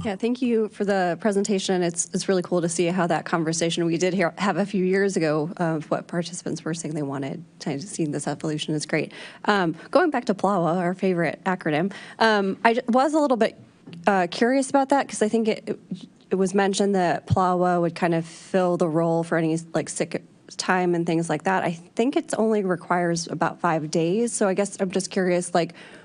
[SPEAKER 9] Yeah, thank you for the presentation. It's really cool to see how that conversation we did have a few years ago of what participants were saying they wanted. To see this evolution is great. Going back to PLAWA, our favorite acronym, I was a little bit curious about that because I think it was mentioned that PLAWA would kind of fill the role for any sick time and things like that. I think it only requires about 5 days. So I guess I'm just curious,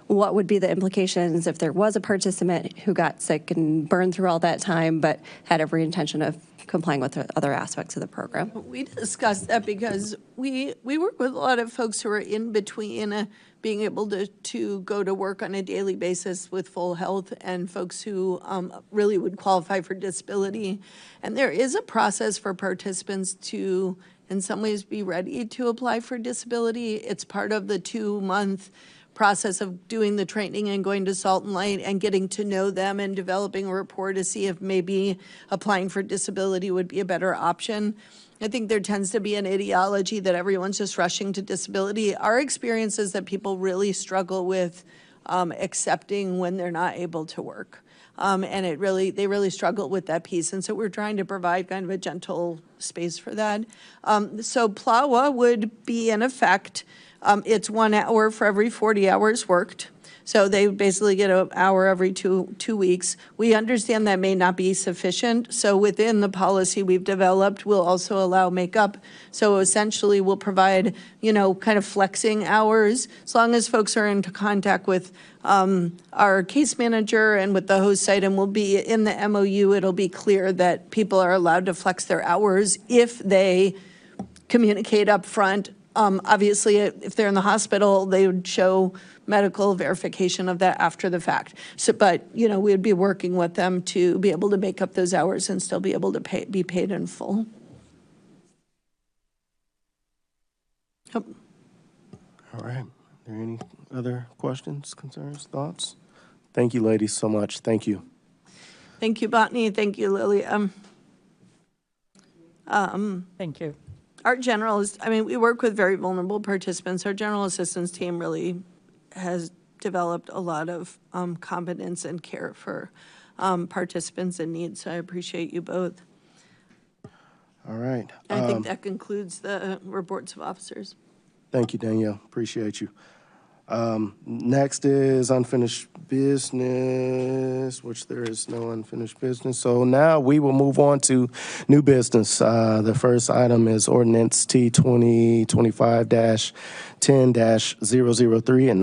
[SPEAKER 9] what would be the implications if there was a participant who got sick and burned through all that time but had every intention of complying with the other aspects of the program?
[SPEAKER 3] We discussed that because we work with a lot of folks who are in between being able to go to work on a daily basis with full health and folks who really would qualify for disability. And there is a process for participants to, in some ways, be ready to apply for disability. It's part of the 2-month process of doing the training and going to Salt and Light and getting to know them and developing a rapport to see if maybe applying for disability would be a better option. I think there tends to be an ideology that everyone's just rushing to disability. Our experience is that people really struggle with accepting when they're not able to work. And they really struggle with that piece. And so we're trying to provide kind of a gentle space for that. So PLAWA would be in effect. It's 1 hour for every 40 hours worked. So they basically get an hour every two weeks. We understand that may not be sufficient. So within the policy we've developed, we'll also allow makeup. So essentially we'll provide, kind of flexing hours as long as folks are in contact with our case manager and with the host site, and we'll be in the MOU, it'll be clear that people are allowed to flex their hours if they communicate up front. Obviously, if they're in the hospital, they would show medical verification of that after the fact. So, but, we'd be working with them to be able to make up those hours and still be able to be paid in full. Yep.
[SPEAKER 1] All right. Are there any other questions, concerns, thoughts? Thank you, ladies, so much. Thank you.
[SPEAKER 3] Thank you, Botany. Thank you, Lily.
[SPEAKER 5] Thank you.
[SPEAKER 3] Our we work with very vulnerable participants. Our general assistance team really has developed a lot of competence and care for participants in need. So I appreciate you both.
[SPEAKER 1] All right.
[SPEAKER 3] And I think that concludes the reports of officers.
[SPEAKER 1] Thank you, Danielle. Appreciate you. Next is unfinished business, which there is no unfinished business. So now we will move on to new business. The first item is ordinance T 2025-10-003, an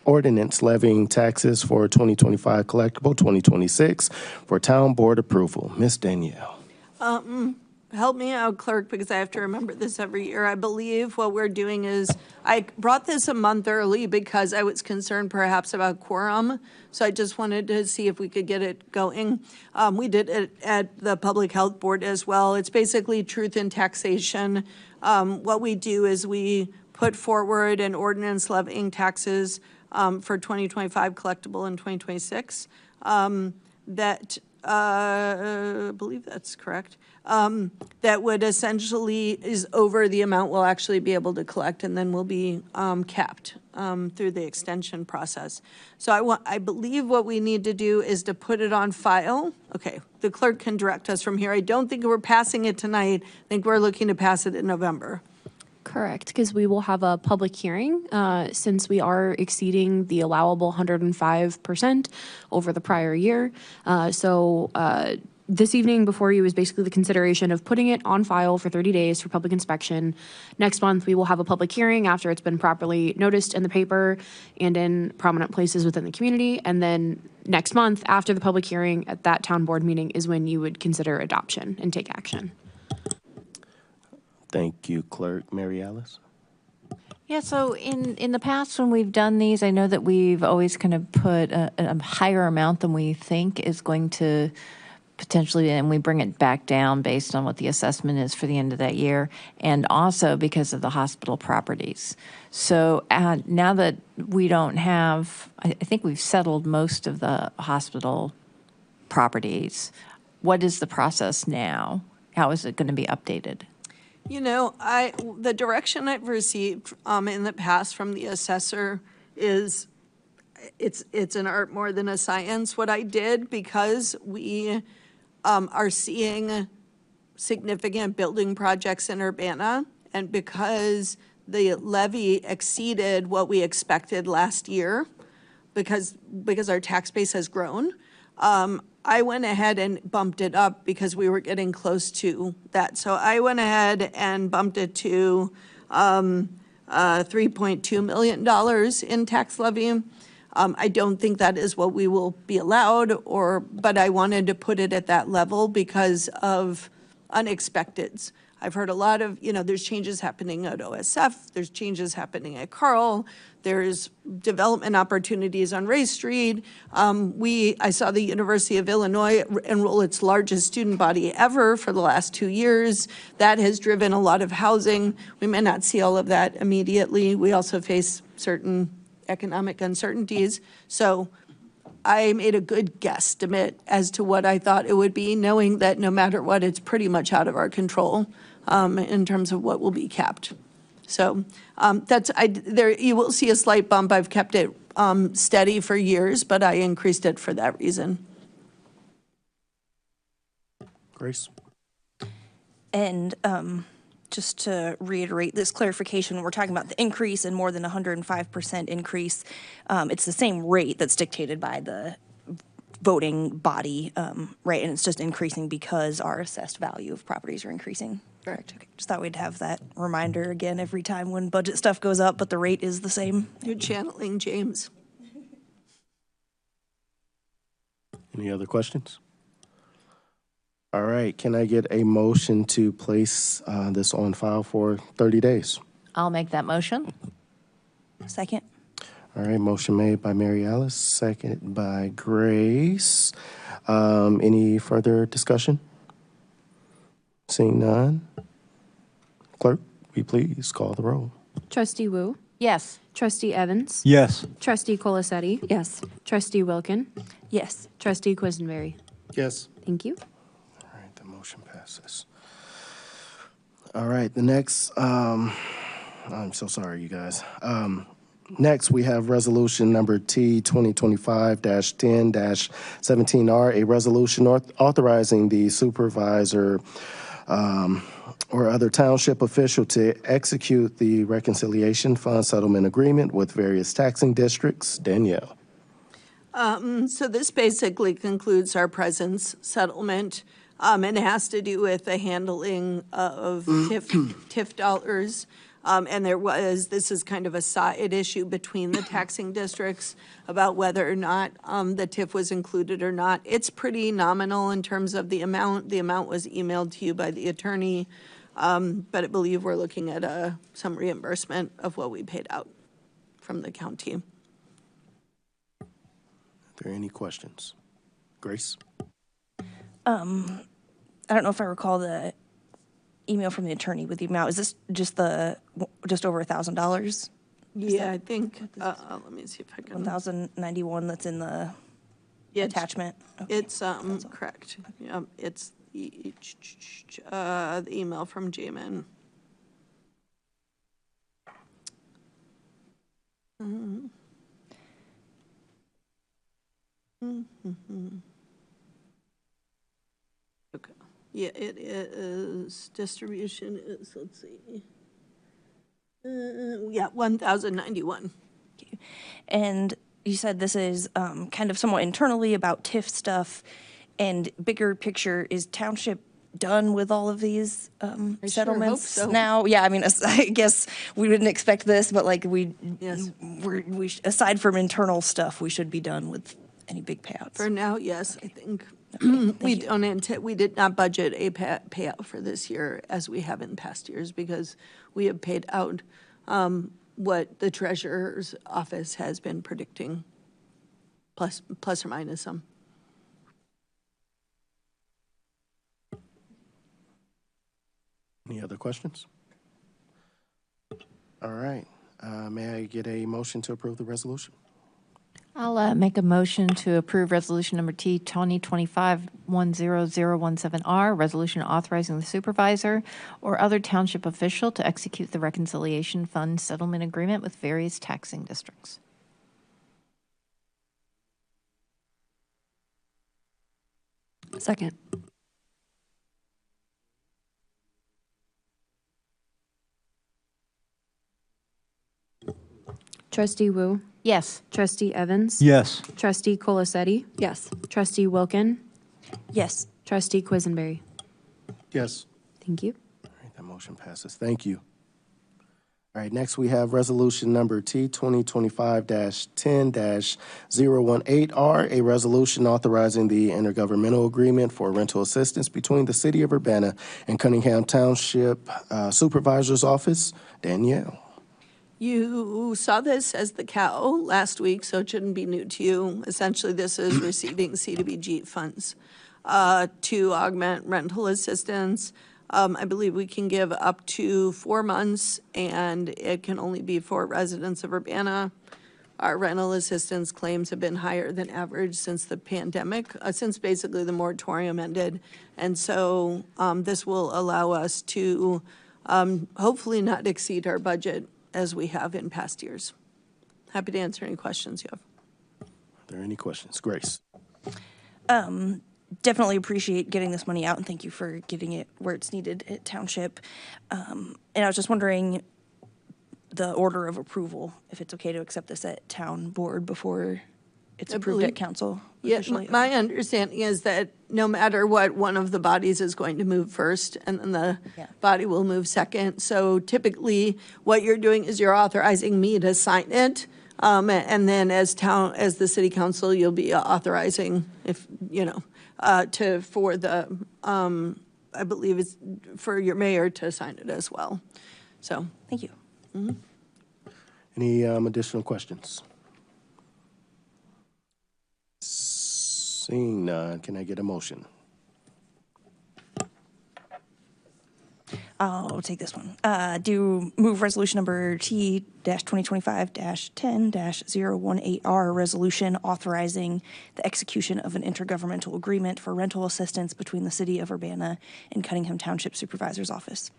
[SPEAKER 1] ordinance levying taxes for 2025 collectible 2026 for town board approval. Ms. Danielle.
[SPEAKER 3] Help me out, clerk, because I have to remember this every year. I believe what we're doing is, I brought this a month early because I was concerned perhaps about quorum. So I just wanted to see if we could get it going. We did it at the Public Health Board as well. It's basically truth in taxation. What we do is we put forward an ordinance levying taxes for 2025 collectible and 2026. I believe that's correct. That would essentially is over the amount we'll actually be able to collect, and then we'll be capped through the extension process. So I believe what we need to do is to put it on file. Okay, the clerk can direct us from here. I don't think we're passing it tonight. I think we're looking to pass it in November.
[SPEAKER 2] Correct, because we will have a public hearing since we are exceeding the allowable 105% over the prior year. This evening before you is basically the consideration of putting it on file for 30 days for public inspection. Next month, we will have a public hearing after it's been properly noticed in the paper and in prominent places within the community. And then next month, after the public hearing at that town board meeting is when you would consider adoption and take action.
[SPEAKER 1] Thank you, Clerk. Mary Alice?
[SPEAKER 8] Yeah, so in the past when we've done these, I know that we've always kind of put a higher amount than we think is going to potentially, and we bring it back down based on what the assessment is for the end of that year, and also because of the hospital properties. So now that we don't have, I think we've settled most of the hospital properties, what is the process now? How is it going to be updated?
[SPEAKER 3] You know, the direction I've received in the past from the assessor is it's an art more than a science. What I did, because we are seeing significant building projects in Urbana, and because the levy exceeded what we expected last year, because our tax base has grown, I went ahead and bumped it up because we were getting close to that. So I went ahead and bumped it to $3.2 million in tax levy. I don't think that is what we will be allowed, but I wanted to put it at that level because of unexpecteds. I've heard a lot of, there's changes happening at OSF, there's changes happening at Carl, there's development opportunities on Ray Street. I saw the University of Illinois enroll its largest student body ever for the last 2 years. That has driven a lot of housing. We may not see all of that immediately. We also face certain economic uncertainties. So I made a good guesstimate as to what I thought it would be, knowing that no matter what, it's pretty much out of our control in terms of what will be capped. So you will see a slight bump. I've kept it steady for years, but I increased it for that reason.
[SPEAKER 1] Grace?
[SPEAKER 7] And just to reiterate this clarification, we're talking about the increase and more than 105% increase. It's the same rate that's dictated by the voting body, right? And it's just increasing because our assessed value of properties are increasing. Correct. Okay. Just thought we'd have that reminder again every time when budget stuff goes up, but the rate is the same.
[SPEAKER 3] You're channeling James.
[SPEAKER 1] Any other questions? All right, can I get a motion to place this on file for 30 days?
[SPEAKER 8] I'll make that motion.
[SPEAKER 7] Second.
[SPEAKER 1] All right, motion made by Mary Alice, seconded by Grace. Any further discussion? Seeing none. Clerk, will you please call the roll?
[SPEAKER 2] Trustee Wu?
[SPEAKER 8] Yes.
[SPEAKER 2] Trustee Evans?
[SPEAKER 6] Yes.
[SPEAKER 2] Trustee Colasetti?
[SPEAKER 9] Yes.
[SPEAKER 2] Trustee Wilkin?
[SPEAKER 7] Yes.
[SPEAKER 2] Trustee Quisenberry?
[SPEAKER 1] Yes.
[SPEAKER 2] Thank you.
[SPEAKER 1] All right, the motion passes. All right, the next, I'm so sorry, you guys. Next, we have resolution number T 2025-10-17R, a resolution authorizing the supervisor or other township official to execute the reconciliation fund settlement agreement with various taxing districts. Danielle.
[SPEAKER 3] So this basically concludes our presence settlement, and it has to do with the handling of TIF dollars. And this is kind of a side issue between the taxing districts about whether or not the TIF was included or not. It's pretty nominal in terms of the amount. The amount was emailed to you by the attorney, but I believe we're looking at some reimbursement of what we paid out from the county.
[SPEAKER 1] Are there any questions? Grace?
[SPEAKER 7] I don't know if I recall the email from the attorney with the amount. Is this just over $1,000?
[SPEAKER 3] Yeah, I think, let me see if I can.
[SPEAKER 7] 1,091 that's in the attachment? Okay.
[SPEAKER 3] It's, correct. It's the email from Jamin. Okay. Yeah, it is, distribution is, let's see. Yeah, 1,091.
[SPEAKER 7] Okay. And you said this is kind of somewhat internally about TIF stuff, and bigger picture, is township done with all of these settlements
[SPEAKER 3] so.
[SPEAKER 7] now? Yeah, I mean, I guess we didn't expect this, but like
[SPEAKER 3] Yes.
[SPEAKER 7] aside from internal stuff, we should be done with any big payouts.
[SPEAKER 3] For now, yes, I think.
[SPEAKER 7] Okay,
[SPEAKER 3] We did not budget a payout for this year as we have in past years because we have paid out what the treasurer's office has been predicting, plus or minus some.
[SPEAKER 1] Any other questions? All right. May I get a motion to approve the resolution?
[SPEAKER 8] I'll make a motion to approve resolution number T 2025-10017R, resolution authorizing the supervisor or other township official to execute the reconciliation fund settlement agreement with various taxing districts.
[SPEAKER 9] Second.
[SPEAKER 2] Trustee Wu,
[SPEAKER 8] Yes.
[SPEAKER 2] Trustee Evans,
[SPEAKER 6] Yes.
[SPEAKER 2] Trustee Colasetti,
[SPEAKER 9] Yes.
[SPEAKER 2] Trustee Wilkin,
[SPEAKER 7] Yes.
[SPEAKER 2] Trustee Quisenberry.
[SPEAKER 1] Yes.
[SPEAKER 2] Thank you.
[SPEAKER 1] All right, that motion passes. Thank you. All right, next we have resolution number T 2025-10-018R, a resolution authorizing the intergovernmental agreement for rental assistance between the City of Urbana and Cunningham Township Supervisor's Office. Danielle.
[SPEAKER 3] You saw this as the cow last week, so it shouldn't be new to you. Essentially, this is receiving CDBG funds to augment rental assistance. I believe we can give up to 4 months, and it can only be for residents of Urbana. Our rental assistance claims have been higher than average since the pandemic, since basically the moratorium ended. And so this will allow us to hopefully not exceed our budget as we have in past years. Happy to answer any questions you have.
[SPEAKER 1] Are there any questions? Grace.
[SPEAKER 7] Definitely appreciate getting this money out, and thank you for getting it where it's needed at Township. And I was just wondering the order of approval, if it's okay to accept this at Town Board before it's approved at Council officially.
[SPEAKER 3] Yeah, my understanding is that no matter what, one of the bodies is going to move first, and then the body will move second. So typically, what you're doing is you're authorizing me to sign it, and then as the City Council, you'll be authorizing, if for the I believe it's for your mayor to sign it as well. So
[SPEAKER 7] Thank you.
[SPEAKER 3] Mm-hmm.
[SPEAKER 1] Any additional questions? Seeing none, can I get a motion?
[SPEAKER 7] I'll take this one. Do move resolution number T-2025-10-018R, resolution authorizing the execution of an intergovernmental agreement for rental assistance between the City of Urbana and Cunningham Township Supervisor's Office.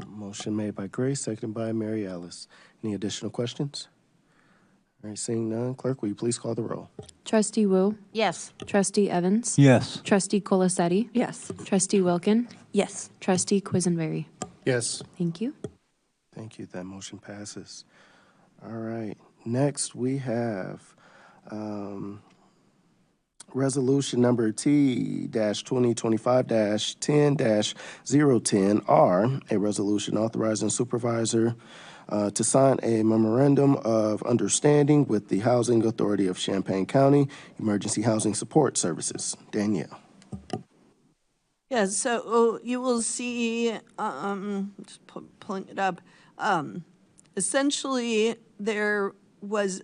[SPEAKER 1] Motion made by Grace, seconded by Mary Alice. Any additional questions? All right, seeing none, clerk, will you please call the roll?
[SPEAKER 2] Trustee Wu,
[SPEAKER 8] Yes.
[SPEAKER 2] Trustee Evans,
[SPEAKER 6] Yes.
[SPEAKER 2] Trustee Colasetti,
[SPEAKER 9] Yes.
[SPEAKER 2] Trustee Wilkin,
[SPEAKER 7] Yes.
[SPEAKER 2] Trustee Quisenberry.
[SPEAKER 1] Yes.
[SPEAKER 2] Thank you.
[SPEAKER 1] Thank you. That motion passes. All right. Next, we have resolution number T-2025-10-010R, a resolution authorizing supervisor to sign a memorandum of understanding with the Housing Authority of Champaign County Emergency Housing Support Services. Danielle.
[SPEAKER 3] Yeah, so you will see, just pulling it up, essentially, there was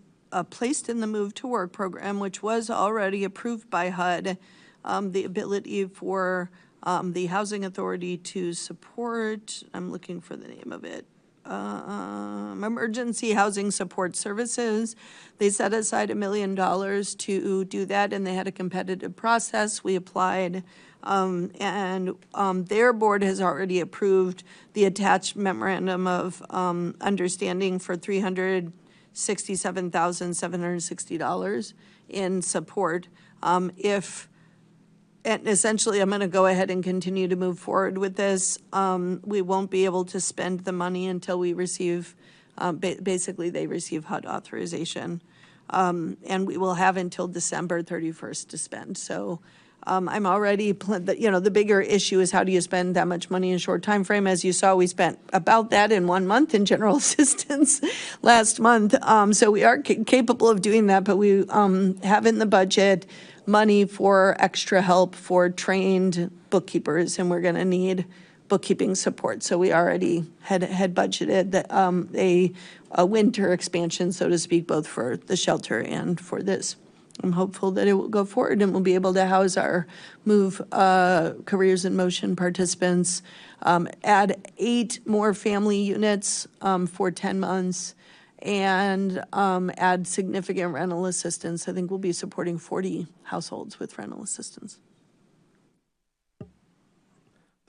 [SPEAKER 3] placed in the Move to Work program, which was already approved by HUD, the ability for the Housing Authority to support, I'm looking for the name of it, Emergency Housing Support Services. They set aside $1 million to do that, and they had a competitive process. We applied, and their board has already approved the attached memorandum of understanding for $367,760 in support. And essentially, I'm going to go ahead and continue to move forward with this. We won't be able to spend the money until we receive, basically, they receive HUD authorization. And we will have until December 31st to spend. So I'm already, the bigger issue is how do you spend that much money in a short time frame? As you saw, we spent about that in 1 month in general assistance last month. So we are capable of doing that, but we have in the budget money for extra help for trained bookkeepers, and we're going to need bookkeeping support. So we already had budgeted a winter expansion, so to speak, both for the shelter and for this. I'm hopeful that it will go forward and we'll be able to house our Move Careers in Motion participants, add 8 more family units for 10 months, and add significant rental assistance. I think we'll be supporting 40 households with rental assistance.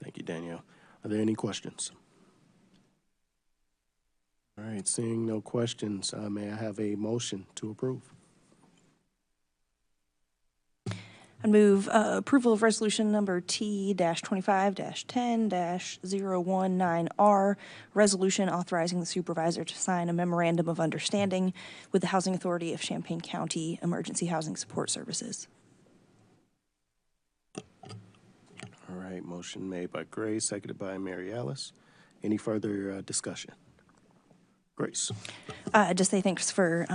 [SPEAKER 1] Thank you, Danielle. Are there any questions? All right, seeing no questions, may I have a motion to approve?
[SPEAKER 7] I move approval of resolution number T-25-10-019R, resolution authorizing the supervisor to sign a memorandum of understanding with the Housing Authority of Champaign County Emergency Housing Support Services.
[SPEAKER 1] All right, motion made by Grace, seconded by Mary Alice. Any further discussion? Grace.
[SPEAKER 7] Just say thanks for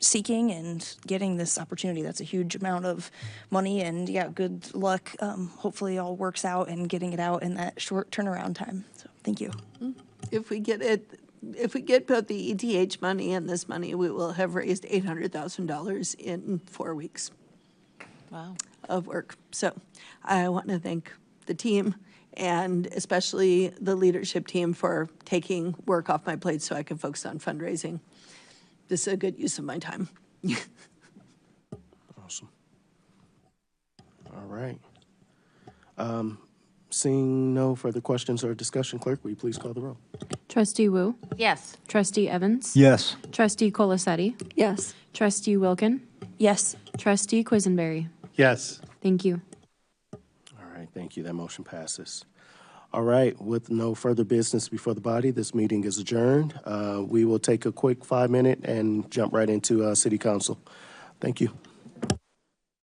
[SPEAKER 7] seeking and getting this opportunity. That's a huge amount of money, and yeah, good luck. Hopefully all works out and getting it out in that short turnaround time. So thank you.
[SPEAKER 3] If we get both the ETH money and this money, we will have raised $800,000 in 4 weeks.
[SPEAKER 8] Wow.
[SPEAKER 3] Of work. So I want to thank the team and especially the leadership team for taking work off my plate so I can focus on fundraising. This is a good use of my time.
[SPEAKER 1] Awesome. All right. Seeing no further questions or discussion, clerk, will you please call the roll?
[SPEAKER 2] Trustee Wu,
[SPEAKER 8] Yes.
[SPEAKER 2] Trustee Evans,
[SPEAKER 6] Yes.
[SPEAKER 2] Trustee Colasetti,
[SPEAKER 9] Yes.
[SPEAKER 2] Trustee Wilkin,
[SPEAKER 7] Yes.
[SPEAKER 2] Trustee Quisenberry.
[SPEAKER 1] Yes.
[SPEAKER 2] Thank you.
[SPEAKER 1] All right, thank you. That motion passes. All right, with no further business before the body, this meeting is adjourned. We will take a quick 5-minute and jump right into City Council. Thank you.